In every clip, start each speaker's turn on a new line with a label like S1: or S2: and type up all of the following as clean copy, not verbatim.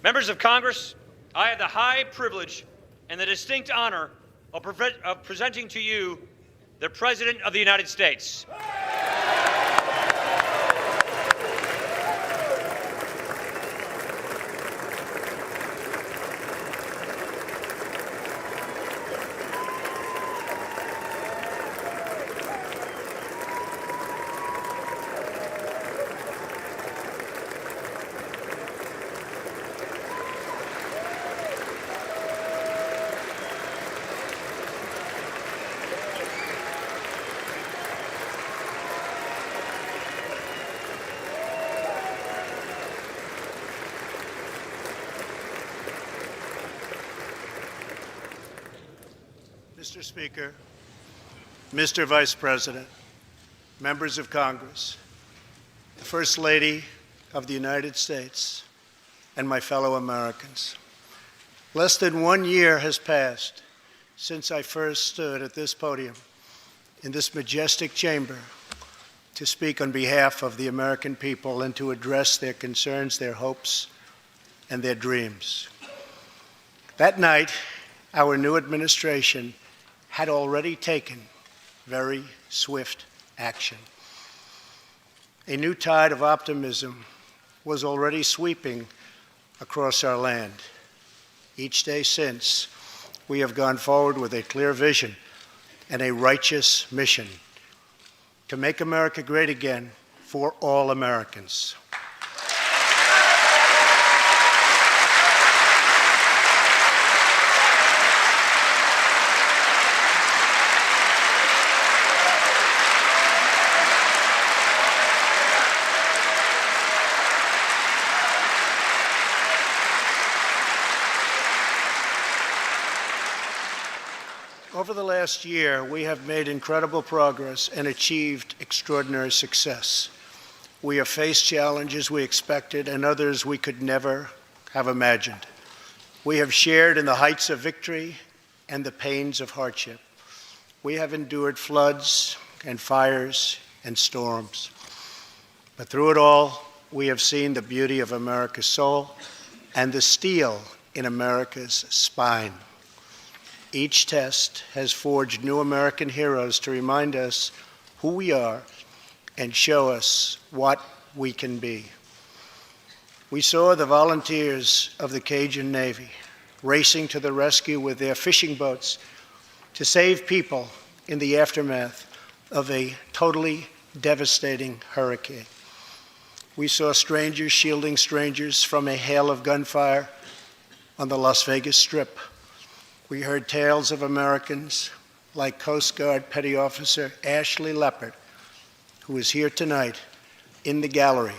S1: Members of Congress, I have the high privilege and the distinct honor of presenting to you the President of the United States.
S2: Mr. Speaker, Mr. Vice President, members of Congress, the First Lady of the United States, and my fellow Americans. Less than 1 year has passed since I first stood at this podium in this majestic chamber to speak on behalf of the American people and to address their concerns, their hopes, and their dreams. That night, our new administration had already taken very swift action. A new tide of optimism was already sweeping across our land. Each day since, we have gone forward with a clear vision and a righteous mission to make America great again for all Americans. Over the last year, we have made incredible progress and achieved extraordinary success. We have faced challenges we expected and others we could never have imagined. We have shared in the heights of victory and the pains of hardship. We have endured floods and fires and storms. But through it all, we have seen the beauty of America's soul and the steel in America's spine. Each test has forged new American heroes to remind us who we are and show us what we can be. We saw the volunteers of the Cajun Navy racing to the rescue with their fishing boats to save people in the aftermath of a totally devastating hurricane. We saw strangers shielding strangers from a hail of gunfire on the Las Vegas Strip. We heard tales of Americans like Coast Guard Petty Officer Ashley Leopard, who is here tonight in the gallery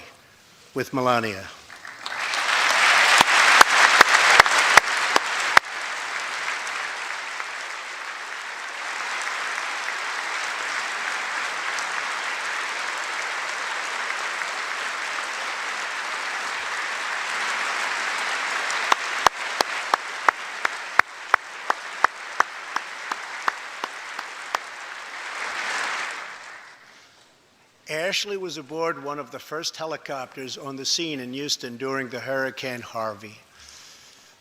S2: with Melania. Ashley was aboard one of the first helicopters on the scene in Houston during the Hurricane Harvey.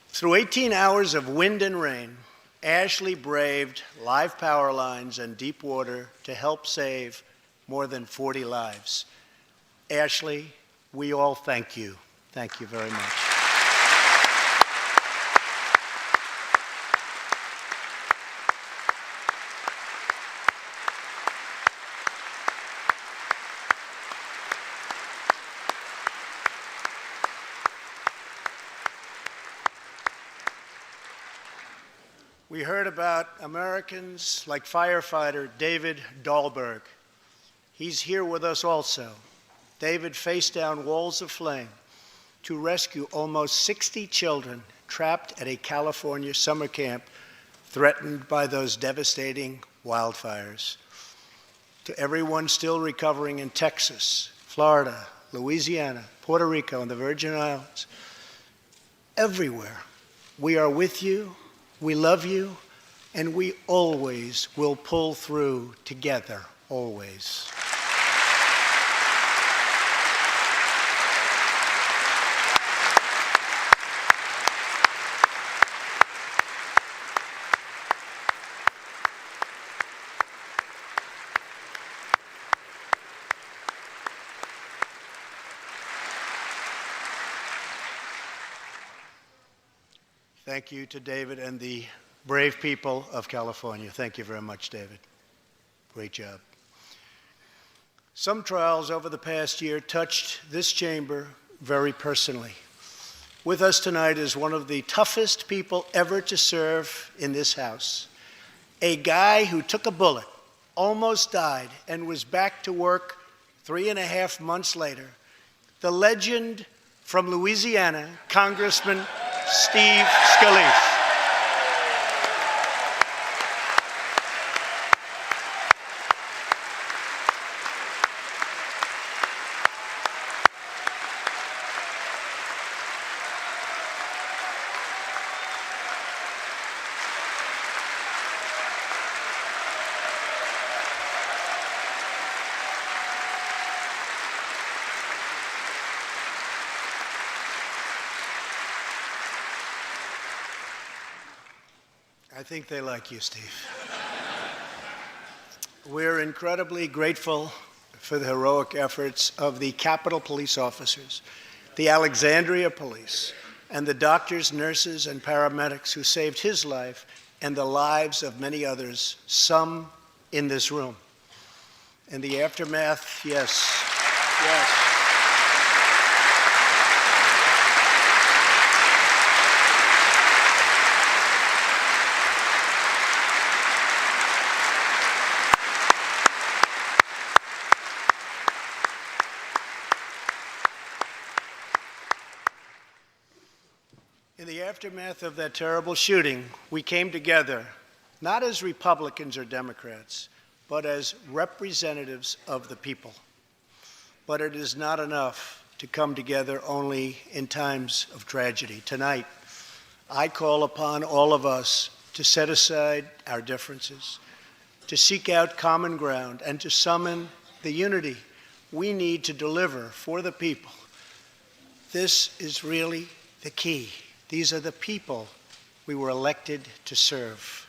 S2: Through 18 hours of wind and rain, Ashley braved live power lines and deep water to help save more than 40 lives. Ashley, we all thank you. Thank you very much. We heard about Americans like firefighter David Dahlberg. He's here with us also. David faced down walls of flame to rescue almost 60 children trapped at a California summer camp threatened by those devastating wildfires. To everyone still recovering in Texas, Florida, Louisiana, Puerto Rico, and the Virgin Islands, everywhere, we are with you. We love you, and we always will pull through together, always. Thank you to David and the brave people of California. Thank you very much, David. Great job. Some trials over the past year touched this chamber very personally. With us tonight is one of the toughest people ever to serve in this House, a guy who took a bullet, almost died, and was back to work 3.5 months later, the legend from Louisiana, Congressman Steve Scalise. I think they like you, Steve. We're incredibly grateful for the heroic efforts of the Capitol Police officers, the Alexandria Police, and the doctors, nurses, and paramedics who saved his life and the lives of many others, some in this room. In the aftermath, yes. In the aftermath of that terrible shooting, we came together, not as Republicans or Democrats, but as representatives of the people. But it is not enough to come together only in times of tragedy. Tonight, I call upon all of us to set aside our differences, to seek out common ground, and to summon the unity we need to deliver for the people. This is really the key. These are the people we were elected to serve.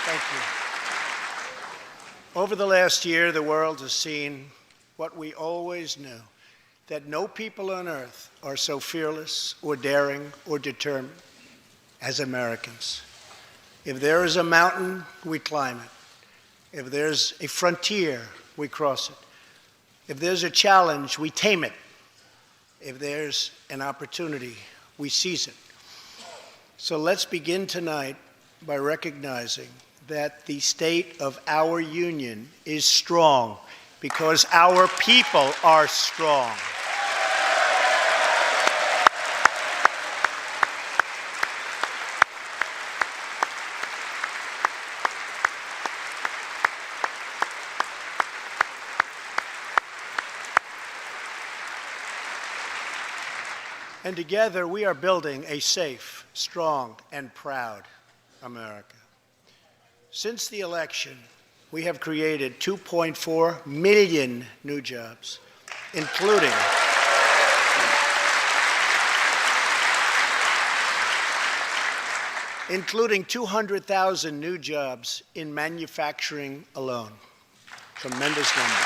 S2: Thank you. Over the last year, the world has seen what we always knew, that no people on earth are so fearless or daring or determined as Americans. If there is a mountain, we climb it. If there's a frontier, we cross it. If there's a challenge, we tame it. If there's an opportunity, we seize it. So let's begin tonight by recognizing that the state of our union is strong because our people are strong. And together we are building a safe, strong, and proud America. Since the election, we have created 2.4 million new jobs, including 200,000 new jobs in manufacturing alone. Tremendous numbers.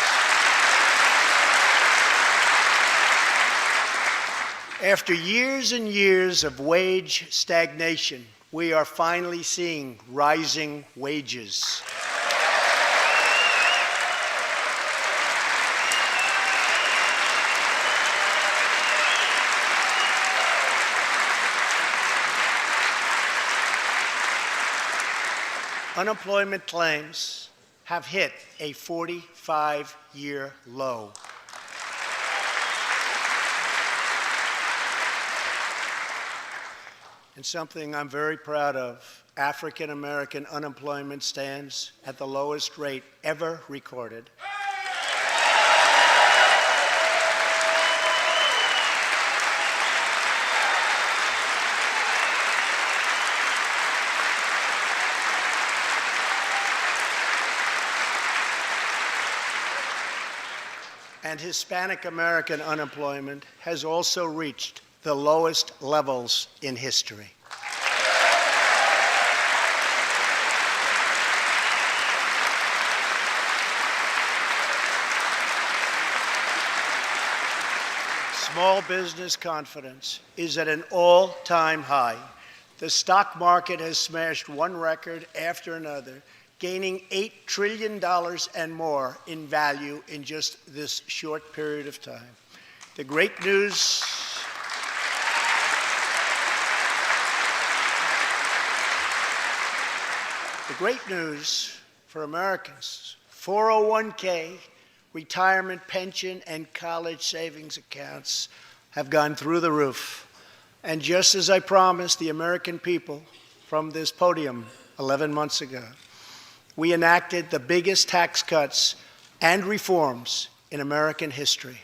S2: After years and years of wage stagnation, we are finally seeing rising wages. Unemployment claims have hit a 45-year low. And something I'm very proud of, African American unemployment stands at the lowest rate ever recorded. and Hispanic American unemployment has also reached the lowest levels in history. Small business confidence is at an all-time high. The stock market has smashed one record after another, gaining $8 trillion and more in value in just this short period of time. The great news for Americans, 401k, retirement pension, and college savings accounts have gone through the roof. And just as I promised the American people from this podium 11 months ago, we enacted the biggest tax cuts and reforms in American history.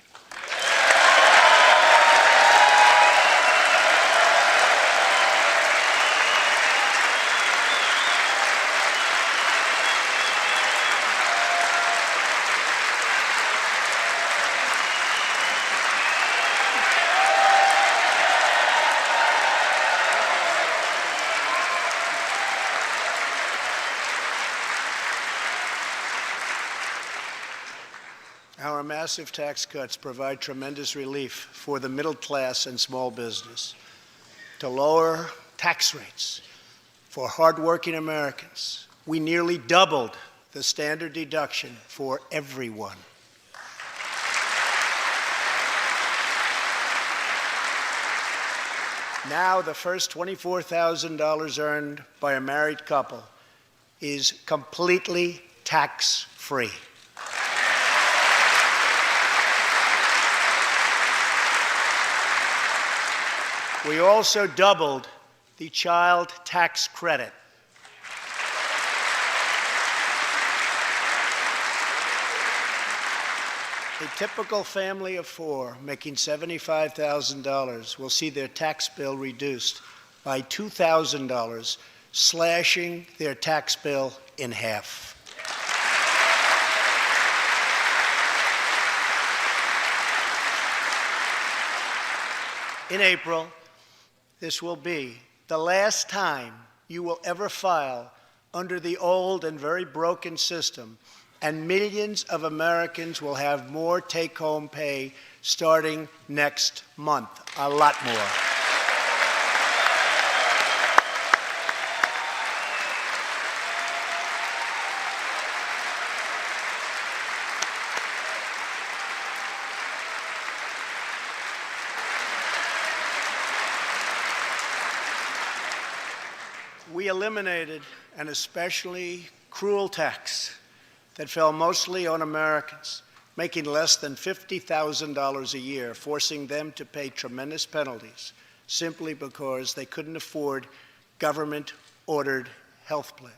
S2: Our massive tax cuts provide tremendous relief for the middle class and small business. To lower tax rates for hardworking Americans, we nearly doubled the standard deduction for everyone. Now, the first $24,000 earned by a married couple is completely tax-free. We also doubled the child tax credit. A typical family of four making $75,000 will see their tax bill reduced by $2,000, slashing their tax bill in half. In April, this will be the last time you will ever file under the old and very broken system, and millions of Americans will have more take-home pay starting next month, a lot more. We eliminated an especially cruel tax that fell mostly on Americans making less than $50,000 a year, forcing them to pay tremendous penalties simply because they couldn't afford government-ordered health plans.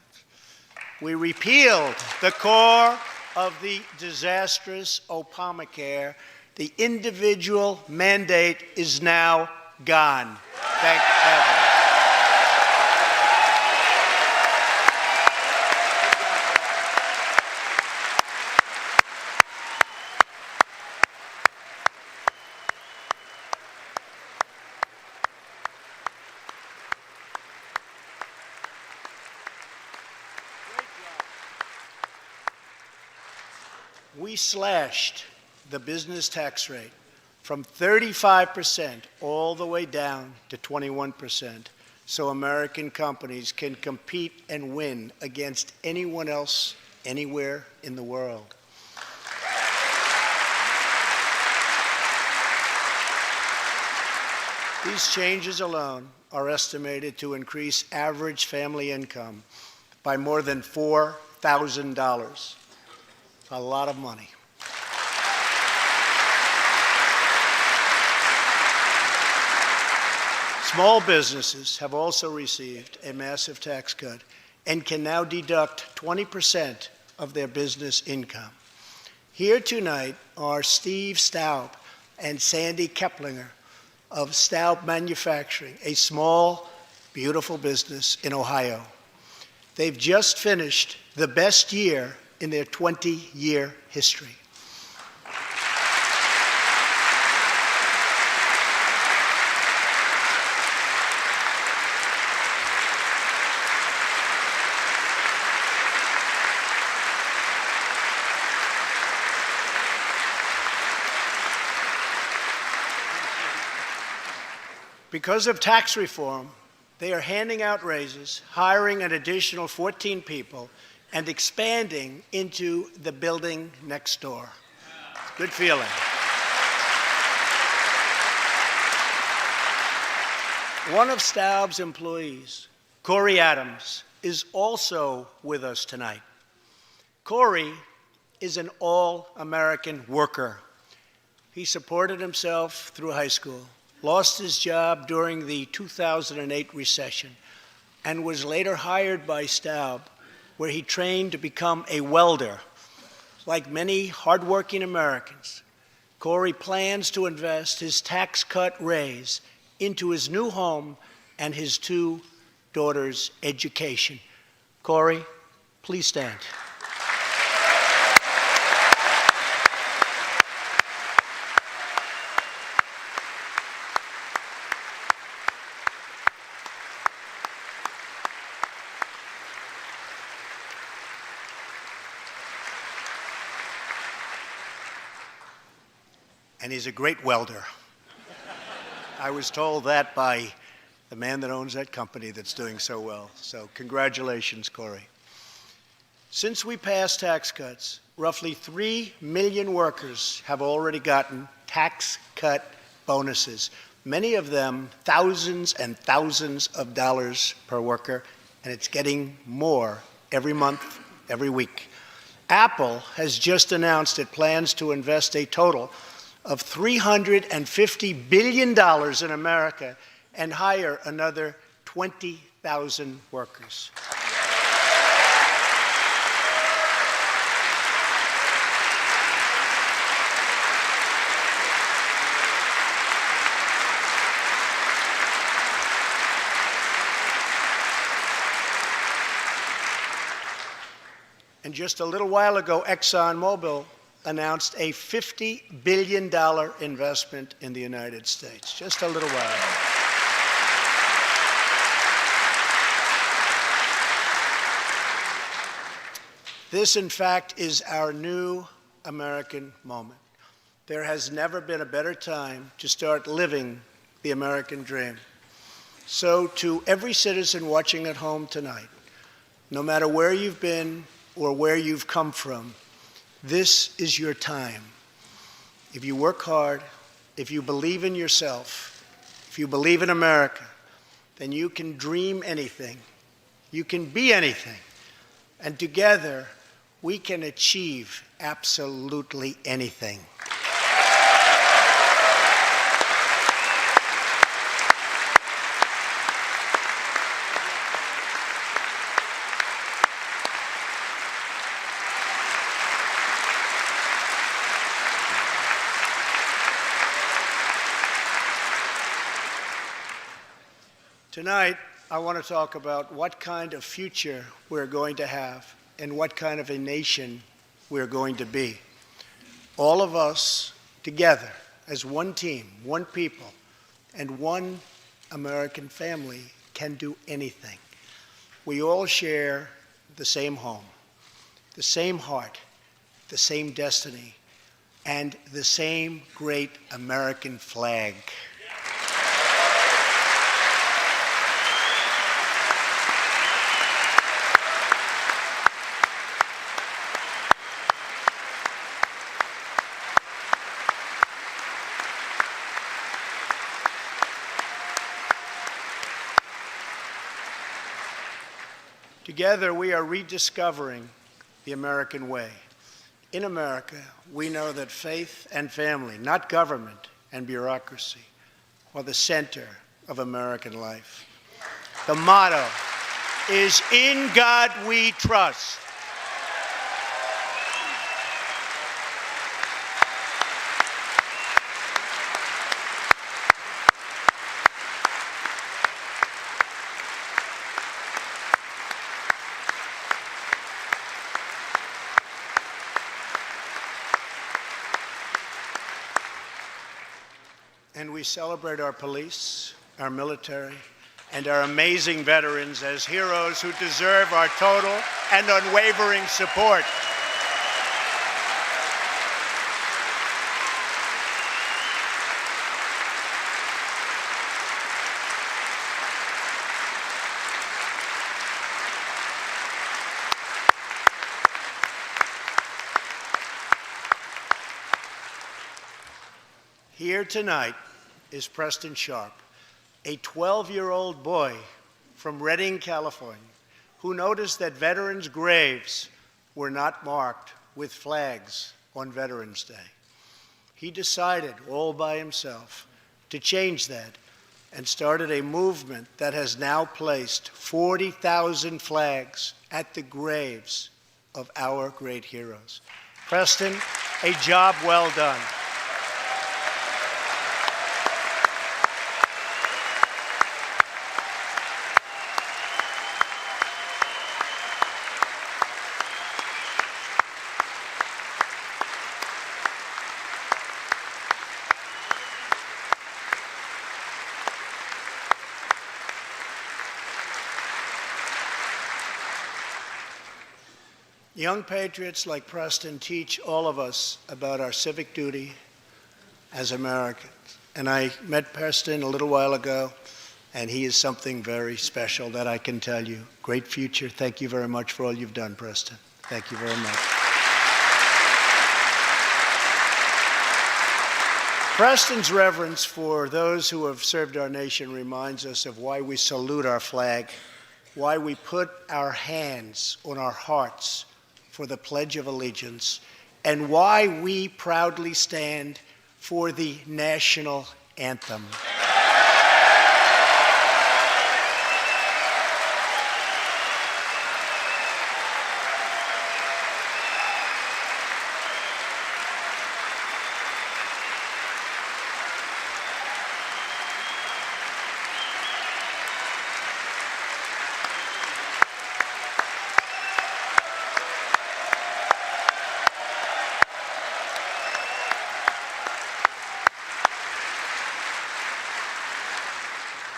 S2: We repealed the core of the disastrous Obamacare. The individual mandate is now gone. Thank heaven. We slashed the business tax rate from 35% all the way down to 21%, so American companies can compete and win against anyone else anywhere in the world. These changes alone are estimated to increase average family income by more than $4,000. A lot of money. Small businesses have also received a massive tax cut and can now deduct 20% of their business income. Here tonight are Steve Staub and Sandy Keplinger of Staub Manufacturing, a small, beautiful business in Ohio. They've just finished the best year in their 20-year history. Because of tax reform, they are handing out raises, hiring an additional 14 people, and expanding into the building next door. Good feeling. One of Staub's employees, Corey Adams, is also with us tonight. Corey is an all-American worker. He supported himself through high school, lost his job during the 2008 recession, and was later hired by Staub, where he trained to become a welder. Like many hardworking Americans, Corey plans to invest his tax cut raise into his new home and his 2 daughters' education. Corey, please stand. And he's a great welder. I was told that by the man that owns that company that's doing so well. So congratulations, Corey. Since we passed tax cuts, roughly 3 million workers have already gotten tax cut bonuses, many of them thousands and thousands of dollars per worker, and it's getting more every month, every week. Apple has just announced it plans to invest a total of $350 billion in America and hire another 20,000 workers. And just a little while ago, ExxonMobil announced a $50 billion investment in the United States, just a little while ago. This, in fact, is our new American moment. There has never been a better time to start living the American dream. So to every citizen watching at home tonight, no matter where you've been or where you've come from, this is your time. If you work hard, if you believe in yourself, if you believe in America, then you can dream anything. You can be anything. And together, we can achieve absolutely anything. Tonight, I want to talk about what kind of future we're going to have and what kind of a nation we're going to be. All of us together as one team, one people, and one American family can do anything. We all share the same home, the same heart, the same destiny, and the same great American flag. Together, we are rediscovering the American way. In America, we know that faith and family, not government and bureaucracy, are the center of American life. The motto is, "In God we trust." And we celebrate our police, our military, and our amazing veterans as heroes who deserve our total and unwavering support. Here tonight is Preston Sharp, a 12-year-old boy from Redding, California, who noticed that veterans' graves were not marked with flags on Veterans Day. He decided all by himself to change that and started a movement that has now placed 40,000 flags at the graves of our great heroes. Preston, a job well done. Young patriots like Preston teach all of us about our civic duty as Americans. And I met Preston a little while ago, and he is something very special that I can tell you. Great future. Thank you very much for all you've done, Preston. Thank you very much. Preston's reverence for those who have served our nation reminds us of why we salute our flag, why we put our hands on our hearts for the Pledge of Allegiance, and why we proudly stand for the national anthem.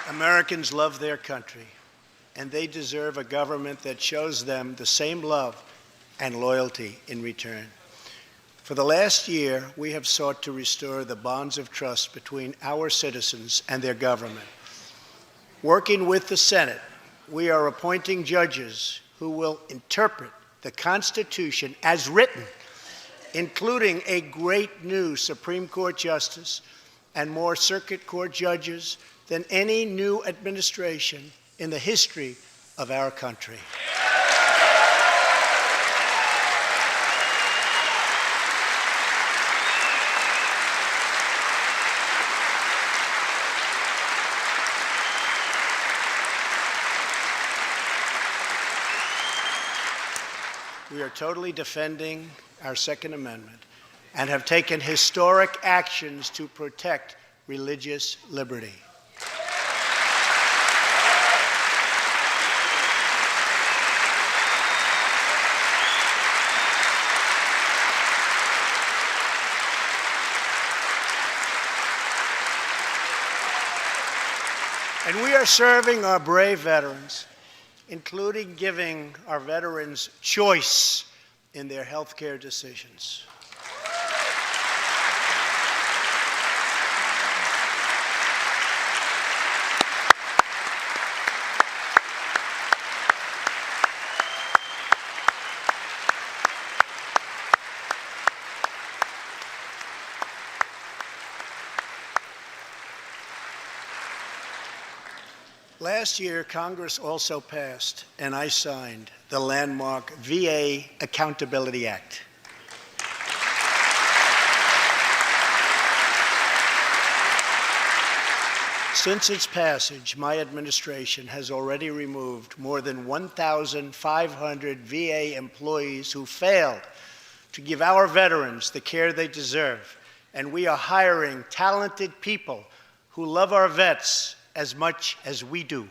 S2: Americans love their country, and they deserve a government that shows them the same love and loyalty in return. For the last year, we have sought to restore the bonds of trust between our citizens and their government. Working with the Senate, we are appointing judges who will interpret the Constitution as written, including a great new Supreme Court justice and more circuit court judges than any new administration in the history of our country. We are totally defending our Second Amendment and have taken historic actions to protect religious liberty. And we are serving our brave veterans, including giving our veterans choice in their health care decisions. Last year, Congress also passed, and I signed, the landmark VA Accountability Act. Since its passage, my administration has already removed more than 1,500 VA employees who failed to give our veterans the care they deserve, and we are hiring talented people who love our vets as much as we do.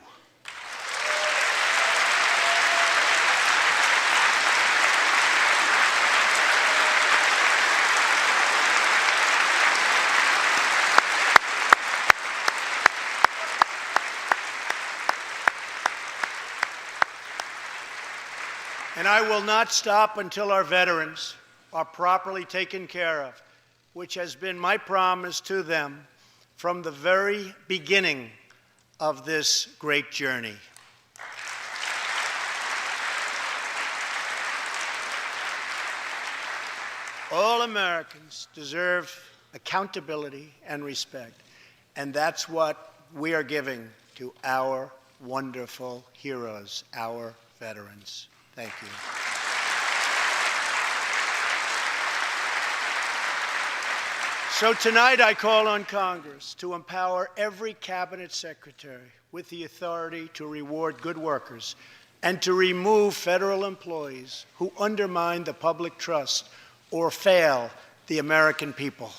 S2: And I will not stop until our veterans are properly taken care of, which has been my promise to them from the very beginning of this great journey. All Americans deserve accountability, and respect. And that's what we are giving to our wonderful heroes, our veterans. Thank you. So tonight I call on Congress to empower every cabinet secretary with the authority to reward good workers and to remove federal employees who undermine the public trust or fail the American people.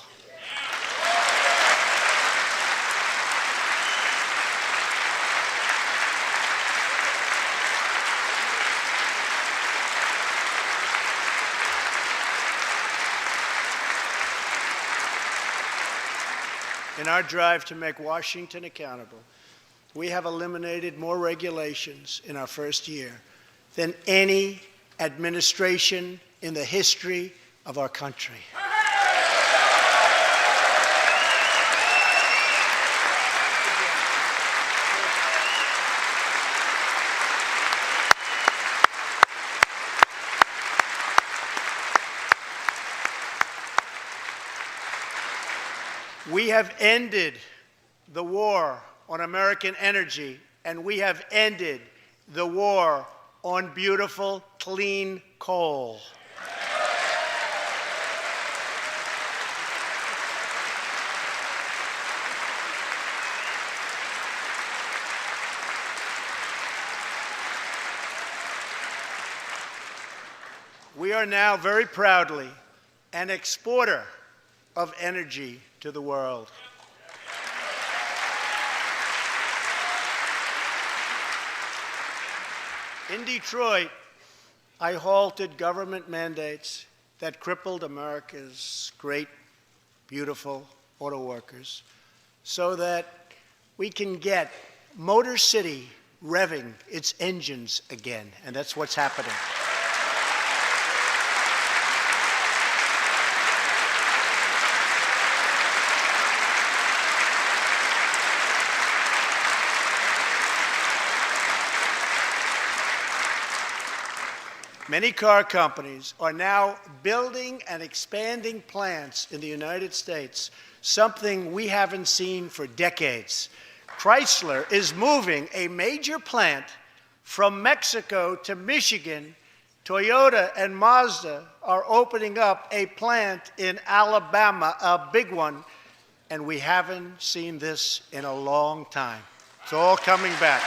S2: In our drive to make Washington accountable, we have eliminated more regulations in our first year than any administration in the history of our country. We have ended the war on American energy, and we have ended the war on beautiful, clean coal. We are now very proudly an exporter of energy to the world. In Detroit, I halted government mandates that crippled America's great, beautiful auto workers so that we can get Motor City revving its engines again, and that's what's happening. Many car companies are now building and expanding plants in the United States, something we haven't seen for decades. Chrysler is moving a major plant from Mexico to Michigan. Toyota and Mazda are opening up a plant in Alabama, a big one, and we haven't seen this in a long time. It's all coming back.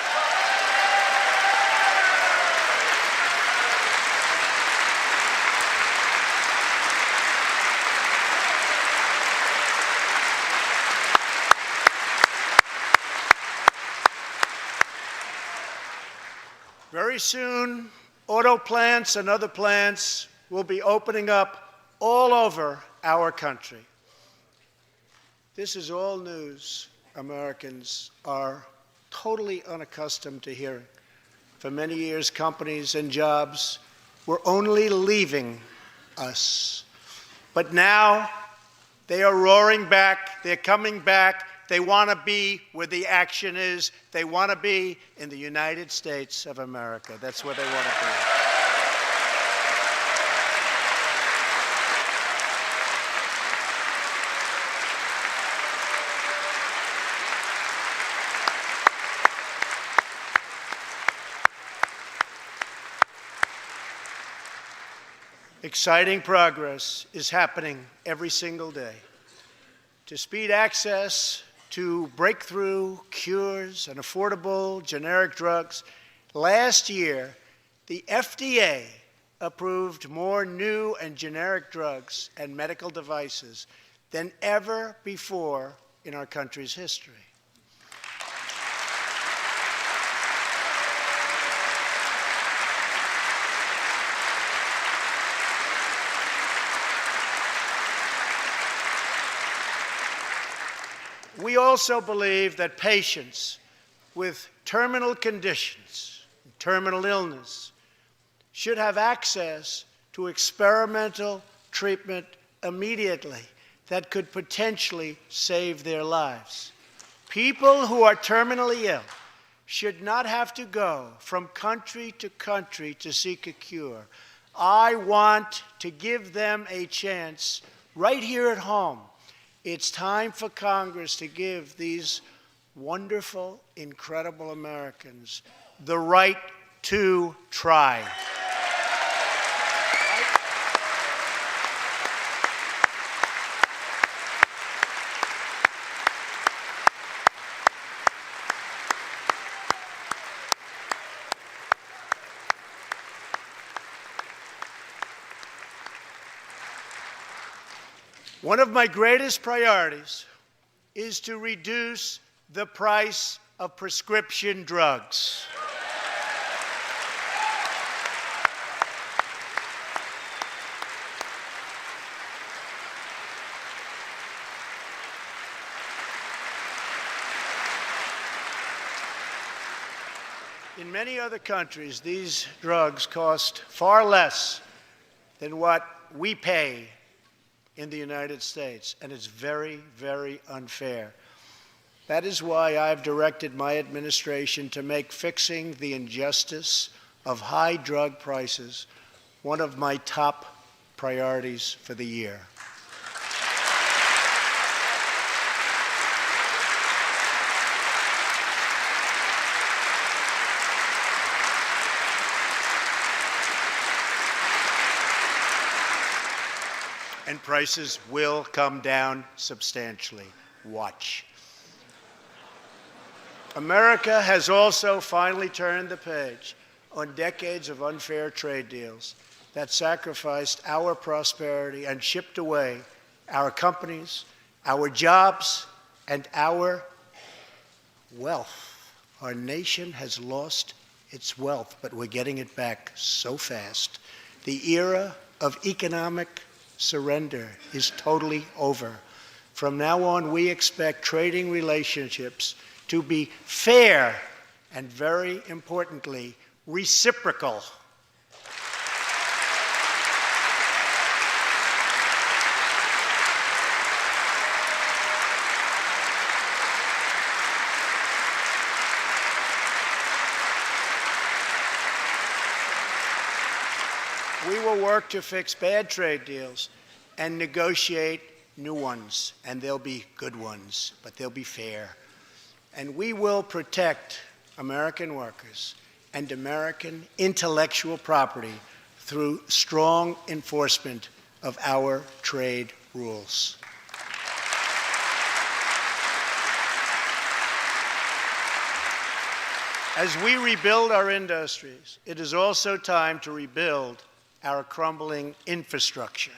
S2: Very soon, auto plants and other plants will be opening up all over our country. This is all news Americans are totally unaccustomed to hearing. For many years, companies and jobs were only leaving us. But now, they are roaring back, they're coming back. They want to be where the action is. They want to be in the United States of America. That's where they want to be. Exciting progress is happening every single day. To speed access to breakthrough cures and affordable generic drugs, last year, the FDA approved more new and generic drugs and medical devices than ever before in our country's history. We also believe that patients with terminal conditions, terminal illness, should have access to experimental treatment immediately that could potentially save their lives. People who are terminally ill should not have to go from country to country to seek a cure. I want to give them a chance right here at home It's time for Congress to give these wonderful, incredible Americans the right to try. One of my greatest priorities is to reduce the price of prescription drugs. In many other countries, these drugs cost far less than what we pay in the United States, and it's very, very unfair. That is why I've directed my administration to make fixing the injustice of high drug prices one of my top priorities for the year. And prices will come down substantially. Watch. America has also finally turned the page on decades of unfair trade deals that sacrificed our prosperity and shipped away our companies, our jobs, and our wealth. Our nation has lost its wealth, but we're getting it back so fast. The era of economic surrender is totally over. From now on, we expect trading relationships to be fair and, very importantly, reciprocal. We will work to fix bad trade deals and negotiate new ones, and they'll be good ones, but they'll be fair. And we will protect American workers and American intellectual property through strong enforcement of our trade rules. As we rebuild our industries, it is also time to rebuild our crumbling infrastructure.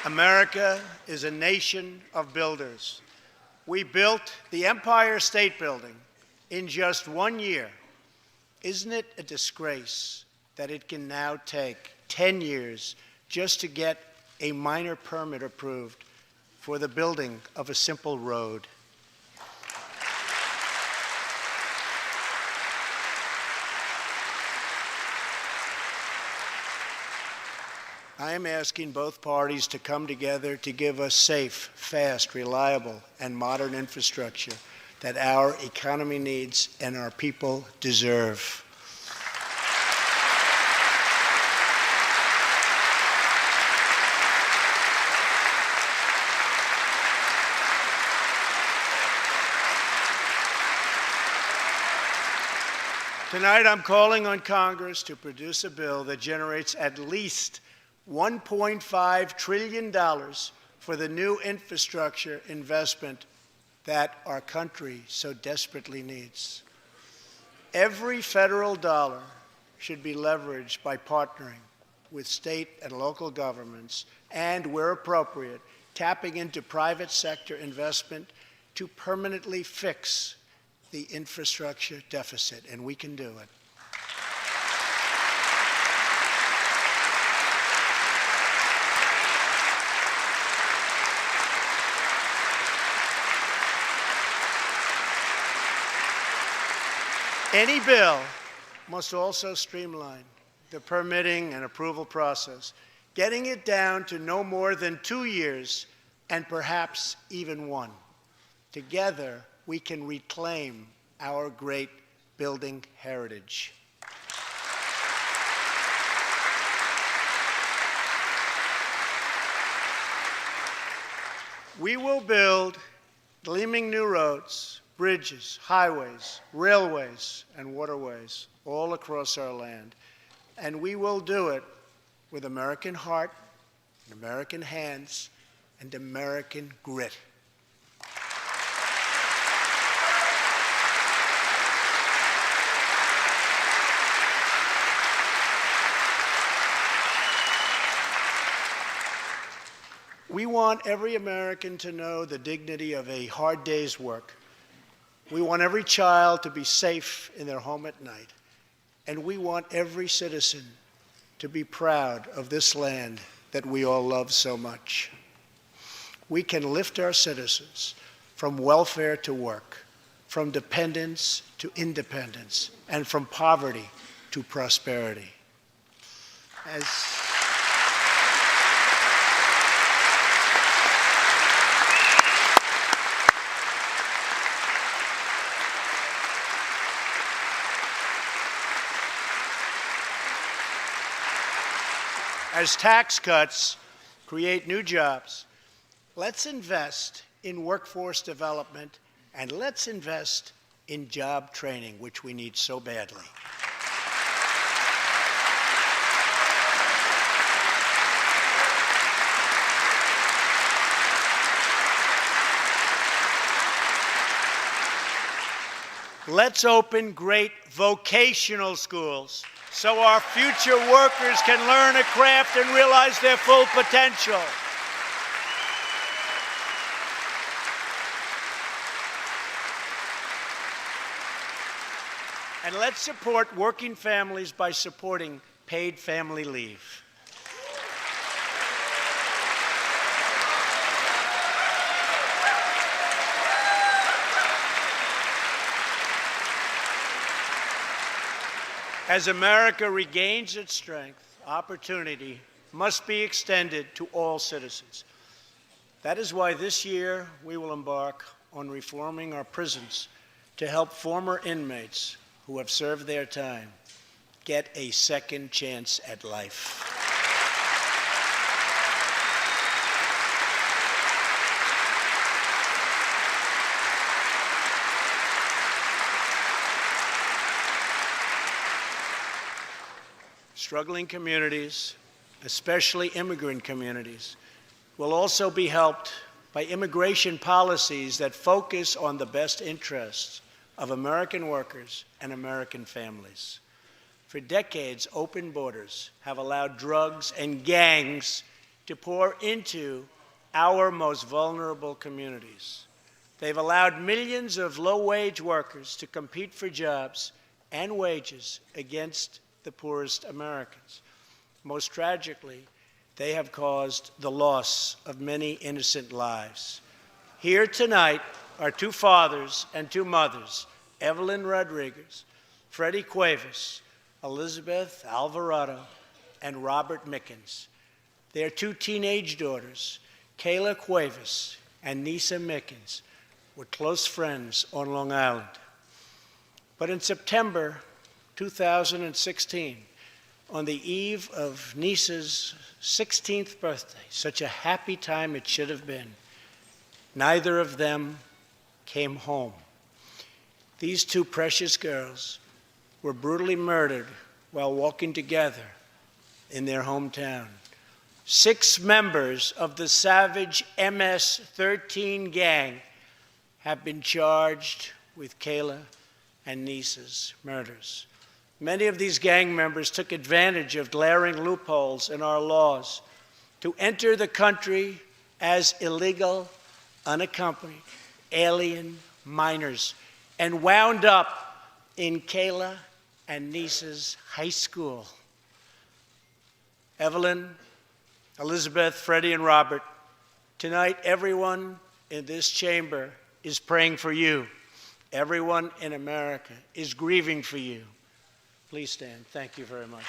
S2: America is a nation of builders. We built the Empire State Building in just 1 year. Isn't it a disgrace that it can now take 10 years just to get a minor permit approved for the building of a simple road? I am asking both parties to come together to give us safe, fast, reliable, and modern infrastructure that our economy needs and our people deserve. Tonight, I'm calling on Congress to produce a bill that generates at least $1.5 trillion for the new infrastructure investment that our country so desperately needs. Every federal dollar should be leveraged by partnering with state and local governments and, where appropriate, tapping into private sector investment to permanently fix the infrastructure deficit, and we can do it. Any bill must also streamline the permitting and approval process, getting it down to no more than 2 years and perhaps even one. Together, we can reclaim our great building heritage. We will build gleaming new roads, bridges, highways, railways, and waterways all across our land. And we will do it with American heart, and American hands, and American grit. We want every American to know the dignity of a hard day's work. We want every child to be safe in their home at night. And we want every citizen to be proud of this land that we all love so much. We can lift our citizens from welfare to work, from dependence to independence, and from poverty to prosperity. As tax cuts create new jobs, let's invest in workforce development, and let's invest in job training, which we need so badly. Let's open great vocational schools so our future workers can learn a craft and realize their full potential. And let's support working families by supporting paid family leave. As America regains its strength, opportunity must be extended to all citizens. That is why this year we will embark on reforming our prisons to help former inmates who have served their time get a second chance at life. Struggling communities, especially immigrant communities, will also be helped by immigration policies that focus on the best interests of American workers and American families. For decades, open borders have allowed drugs and gangs to pour into our most vulnerable communities. They've allowed millions of low-wage workers to compete for jobs and wages against the poorest Americans. Most tragically, they have caused the loss of many innocent lives. Here tonight are two fathers and two mothers, Evelyn Rodriguez, Freddie Cuevas, Elizabeth Alvarado, and Robert Mickens. Their two teenage daughters, Kayla Cuevas and Nisa Mickens, were close friends on Long Island. But in September 2016, on the eve of Nisa's 16th birthday, such a happy time it should have been, neither of them came home. These two precious girls were brutally murdered while walking together in their hometown. 6 members of the savage MS-13 gang have been charged with Kayla and Nisa's murders. Many of these gang members took advantage of glaring loopholes in our laws to enter the country as illegal, unaccompanied, alien minors and wound up in Kayla and Nisa's high school. Evelyn, Elizabeth, Freddie, and Robert, tonight everyone in this chamber is praying for you. Everyone in America is grieving for you. Please stand. Thank you very much.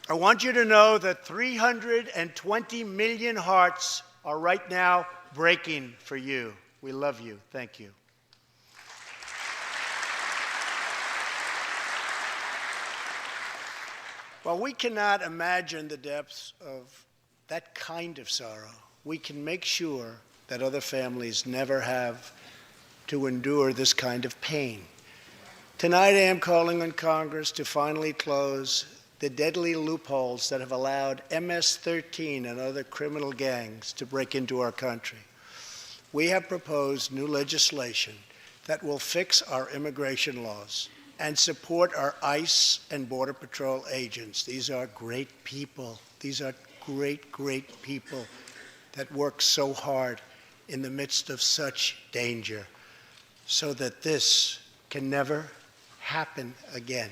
S2: I want you to know that 320 million hearts are right now breaking for you. We love you. Thank you. While we cannot imagine the depths of that kind of sorrow, we can make sure that other families never have to endure this kind of pain. Tonight I am calling on Congress to finally close the deadly loopholes that have allowed MS-13 and other criminal gangs to break into our country. We have proposed new legislation that will fix our immigration laws and support our ICE and Border Patrol agents. These are great people. These are great, great people that work so hard in the midst of such danger so that this can never happen again.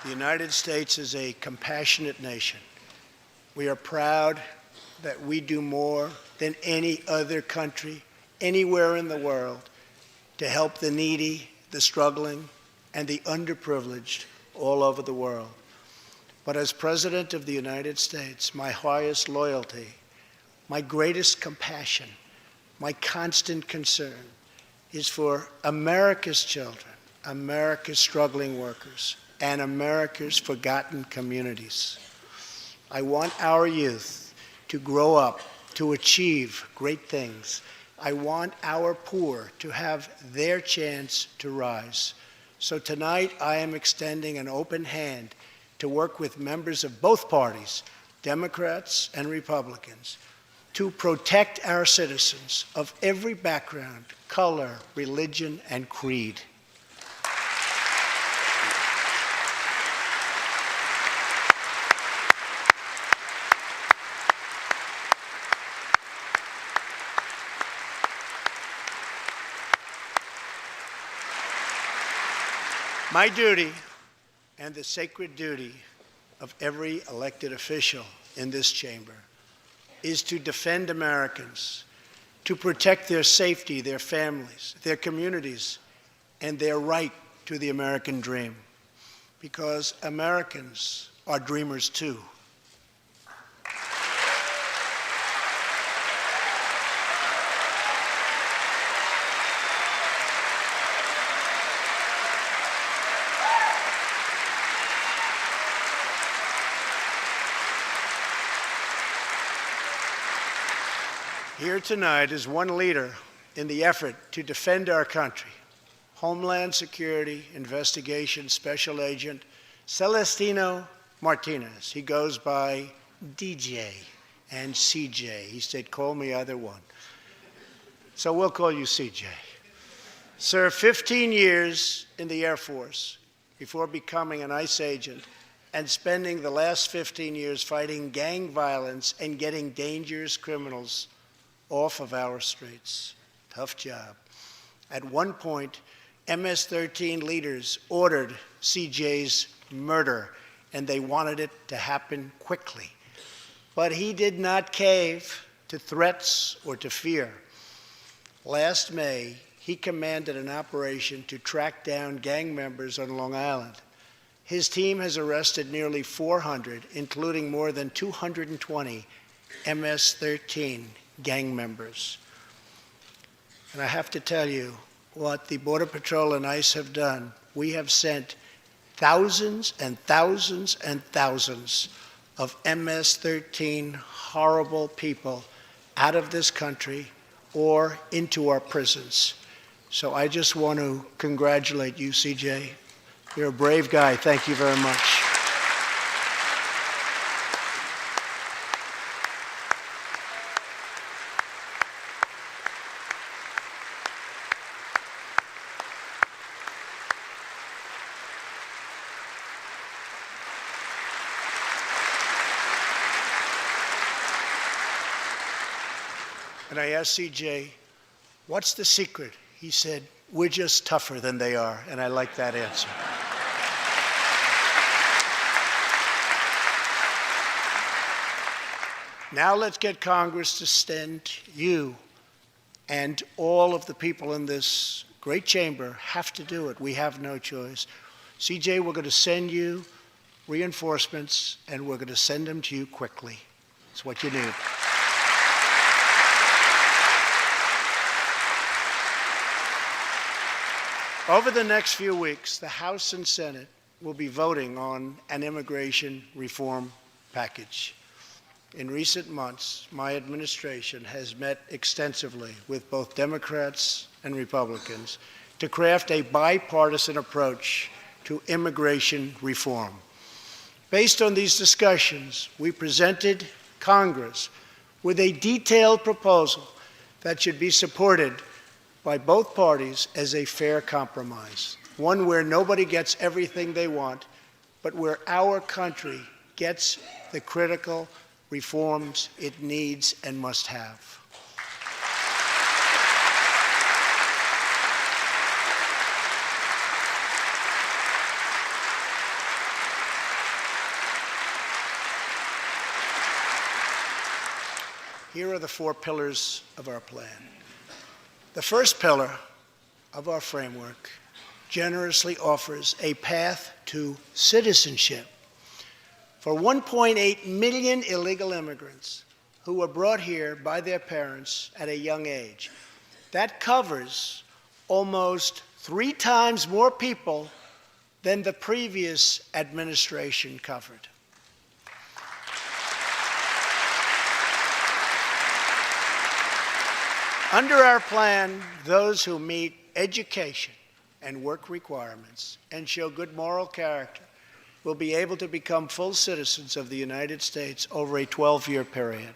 S2: The United States is a compassionate nation. We are proud that we do more than any other country anywhere in the world to help the needy, the struggling, and the underprivileged all over the world. But as President of the United States, my highest loyalty, my greatest compassion, my constant concern is for America's children, America's struggling workers, and America's forgotten communities. I want our youth to grow up, to achieve great things. I want our poor to have their chance to rise. So tonight I am extending an open hand to work with members of both parties, Democrats and Republicans, to protect our citizens of every background, color, religion, and creed. My duty, and the sacred duty of every elected official in this chamber, is to defend Americans, to protect their safety, their families, their communities, and their right to the American dream. Because Americans are dreamers too. Here tonight is one leader in the effort to defend our country, Homeland Security Investigation Special Agent Celestino Martinez. He goes by DJ and CJ. He said, call me either one. So we'll call you CJ. Served 15 years in the Air Force before becoming an ICE agent and spending the last 15 years fighting gang violence and getting dangerous criminals off of our streets. Tough job. At one point, MS-13 leaders ordered CJ's murder, and they wanted it to happen quickly. But he did not cave to threats or to fear. Last May, he commanded an operation to track down gang members on Long Island. His team has arrested nearly 400, including more than 220 MS-13 gang members. And I have to tell you, what the Border Patrol and ICE have done, we have sent thousands and thousands and thousands of MS-13 horrible people out of this country or into our prisons. So I just want to congratulate you, CJ. You're a brave guy. Thank you very much. And I asked CJ, what's the secret? He said, we're just tougher than they are. And I like that answer. Now let's get Congress to send you, and all of the people in this great chamber have to do it. We have no choice. CJ, we're going to send you reinforcements, and we're going to send them to you quickly. It's what you need. Over the next few weeks, the House and Senate will be voting on an immigration reform package. In recent months, my administration has met extensively with both Democrats and Republicans to craft a bipartisan approach to immigration reform. Based on these discussions, we presented Congress with a detailed proposal that should be supported by both parties as a fair compromise, one where nobody gets everything they want, but where our country gets the critical reforms it needs and must have. Here are the 4 pillars of our plan. The first pillar of our framework generously offers a path to citizenship for 1.8 million illegal immigrants who were brought here by their parents at a young age. That covers almost 3 times more people than the previous administration covered. Under our plan, those who meet education and work requirements and show good moral character will be able to become full citizens of the United States over a 12-year period.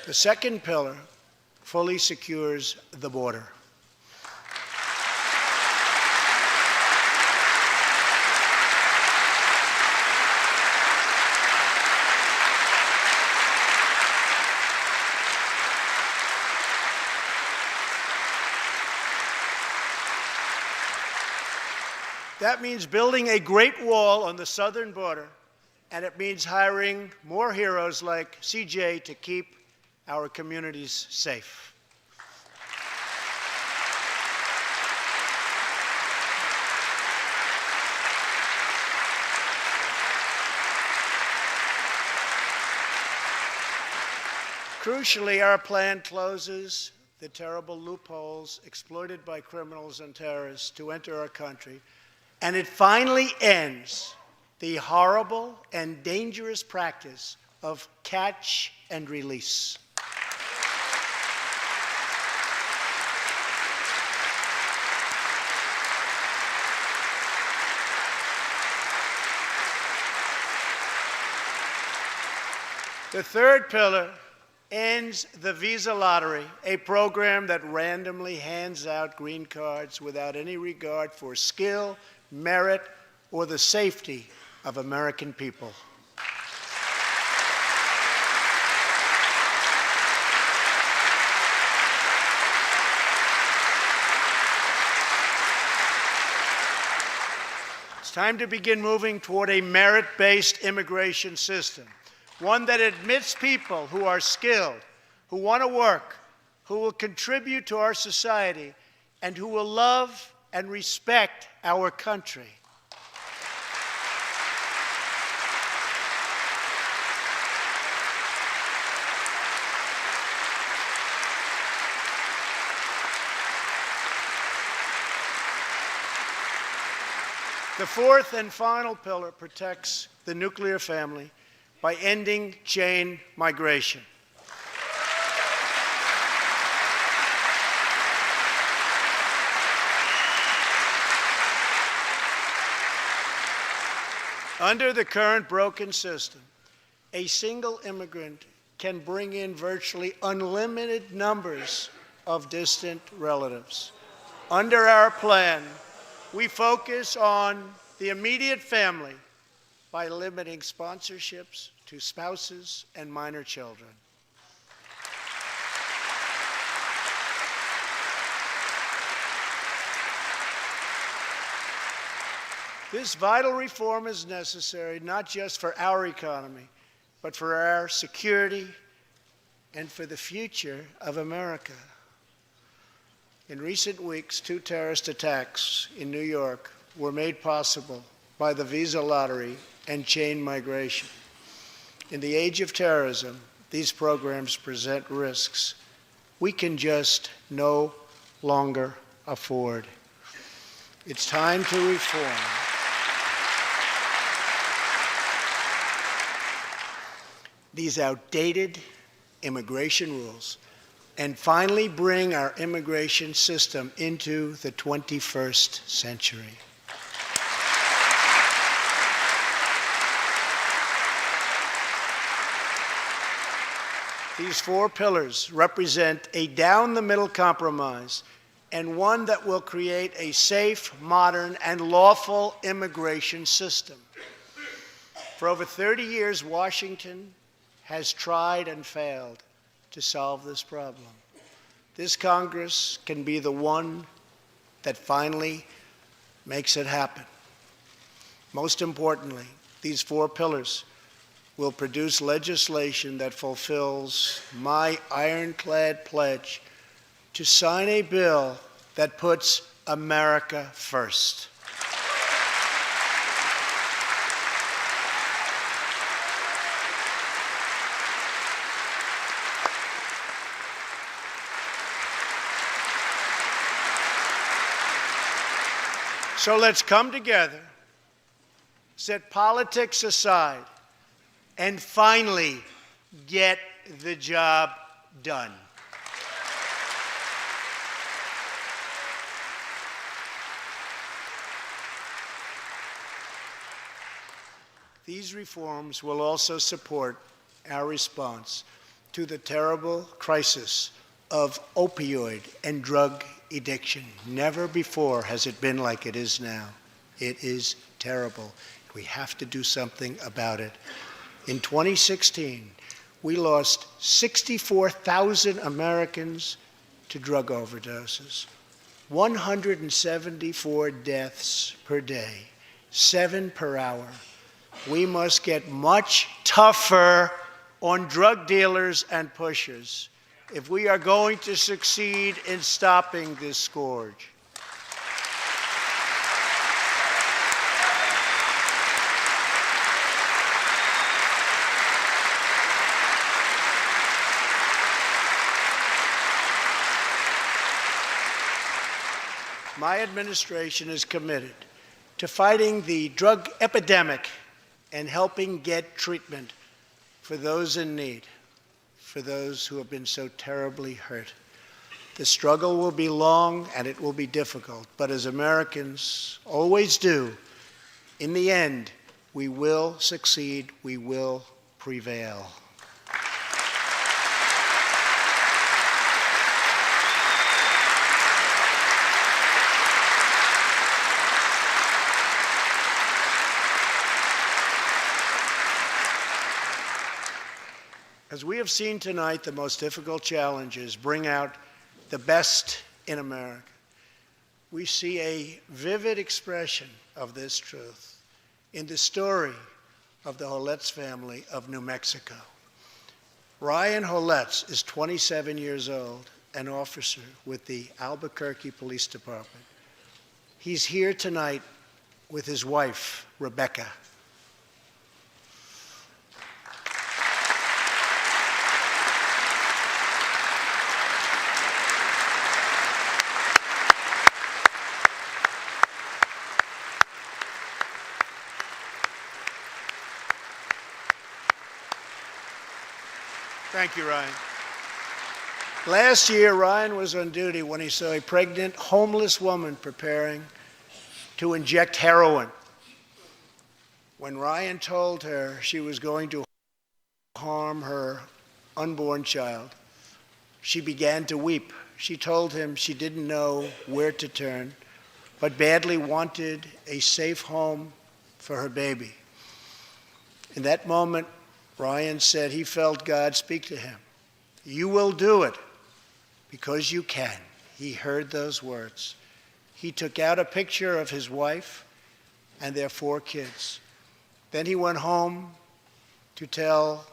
S2: The second pillar fully secures the border. That means building a great wall on the southern border, and it means hiring more heroes like CJ to keep our communities safe. Crucially, our plan closes the terrible loopholes exploited by criminals and terrorists to enter our country, and it finally ends the horrible and dangerous practice of catch and release. The third pillar ends the visa lottery, a program that randomly hands out green cards without any regard for skill, merit, or the safety of American people. It's time to begin moving toward a merit-based immigration system, one that admits people who are skilled, who want to work, who will contribute to our society, and who will love and respect our country. The fourth and final pillar protects the nuclear family by ending chain migration. Under the current broken system, a single immigrant can bring in virtually unlimited numbers of distant relatives. Under our plan, we focus on the immediate family by limiting sponsorships to spouses and minor children. This vital reform is necessary not just for our economy, but for our security and for the future of America. In recent weeks, 2 terrorist attacks in New York were made possible by the visa lottery and chain migration. In the age of terrorism, these programs present risks we can just no longer afford. It's time to reform. These outdated immigration rules and finally bring our immigration system into the 21st century. These 4 pillars represent a down-the-middle compromise and one that will create a safe, modern, and lawful immigration system. For over 30 years, Washington has tried and failed to solve this problem. This Congress can be the one that finally makes it happen. Most importantly, these 4 pillars will produce legislation that fulfills my ironclad pledge to sign a bill that puts America first. So let's come together, set politics aside, and finally get the job done. These reforms will also support our response to the terrible crisis of opioid and drug addiction. Never before has it been like it is now. It is terrible. We have to do something about it. In 2016, we lost 64,000 Americans to drug overdoses, 174 deaths per day, 7 per hour. We must get much tougher on drug dealers and pushers if we are going to succeed in stopping this scourge. My administration is committed to fighting the drug epidemic and helping get treatment for those in need, for those who have been so terribly hurt. The struggle will be long and it will be difficult, but as Americans always do, in the end, we will succeed, we will prevail. As we have seen tonight, the most difficult challenges bring out the best in America. We see a vivid expression of this truth in the story of the Holetz family of New Mexico. Ryan Holetz is 27 years old, an officer with the Albuquerque Police Department. He's here tonight with his wife, Rebecca. Thank you, Ryan. Last year, Ryan was on duty when he saw a pregnant, homeless woman preparing to inject heroin. When Ryan told her she was going to harm her unborn child, she began to weep. She told him she didn't know where to turn, but badly wanted a safe home for her baby. In that moment, Ryan said he felt God speak to him. You will do it because you can. He heard those words. He took out a picture of his wife and their 4 kids. Then he went home to tell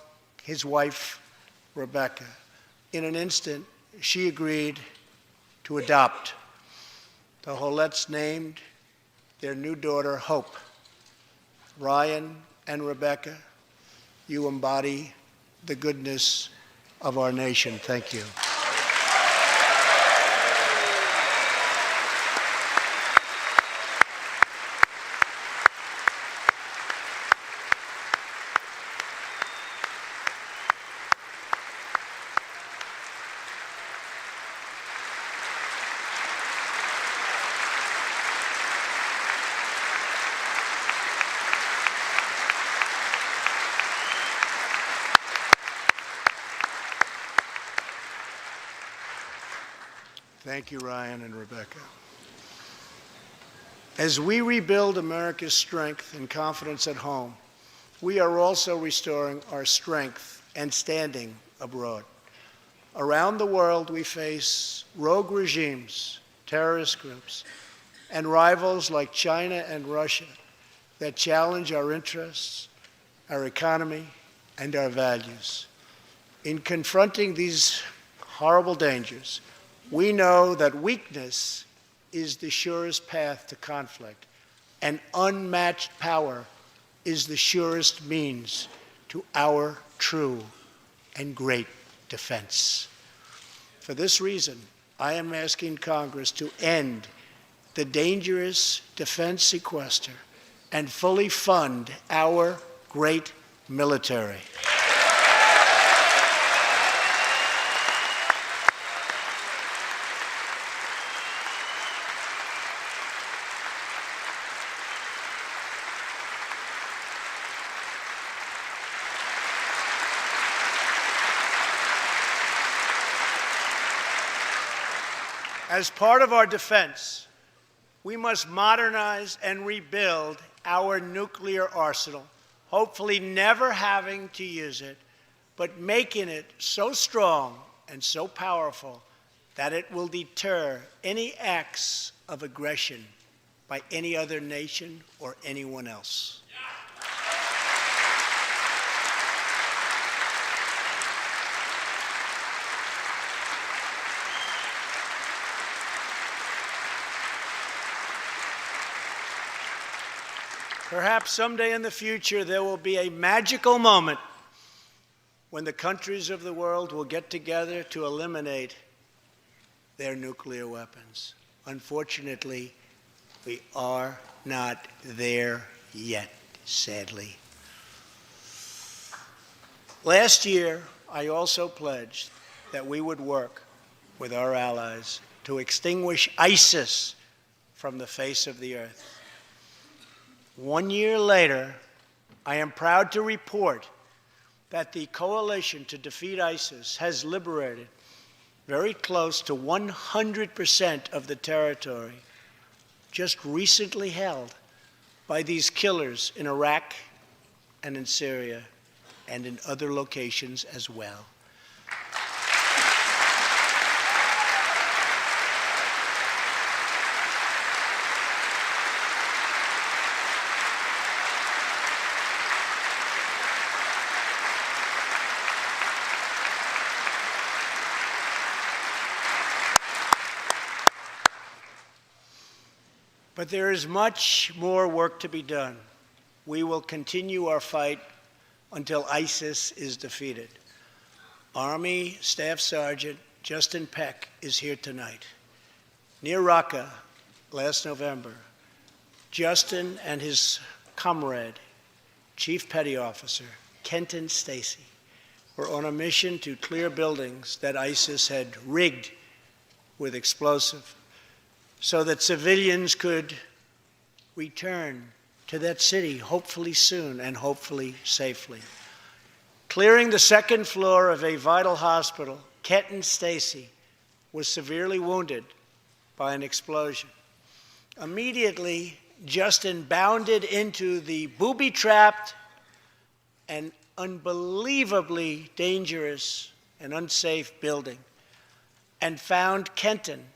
S2: his wife, Rebecca. In an instant, she agreed to adopt. The Hollettes named their new daughter Hope. Ryan and Rebecca, you embody the goodness of our nation. Thank you. Thank you, Ryan and Rebecca. As we rebuild America's strength and confidence at home, we are also restoring our strength and standing abroad. Around the world, we face rogue regimes, terrorist groups, and rivals like China and Russia that challenge our interests, our economy, and our values. In confronting these horrible dangers, we know that weakness is the surest path to conflict, and unmatched power is the surest means to our true and great defense. For this reason, I am asking Congress to end the dangerous defense sequester and fully fund our great military. As part of our defense, we must modernize and rebuild our nuclear arsenal, hopefully never having to use it, but making it so strong and so powerful that it will deter any acts of aggression by any other nation or anyone else. Perhaps someday in the future there will be a magical moment when the countries of the world will get together to eliminate their nuclear weapons. Unfortunately, we are not there yet, sadly. Last year, I also pledged that we would work with our allies to extinguish ISIS from the face of the earth. 1 year later, I am proud to report that the coalition to defeat ISIS has liberated very close to 100% of the territory just recently held by these killers in Iraq and in Syria and in other locations as well. But there is much more work to be done. We will continue our fight until ISIS is defeated. Army Staff Sergeant Justin Peck is here tonight. Near Raqqa last November, Justin and his comrade, Chief Petty Officer Kenton Stacy, were on a mission to clear buildings that ISIS had rigged with explosive, so that civilians could return to that city, hopefully soon and hopefully safely. Clearing the second floor of a vital hospital, Kenton Stacy was severely wounded by an explosion. Immediately, Justin bounded into the booby-trapped and unbelievably dangerous and unsafe building and found Kenton,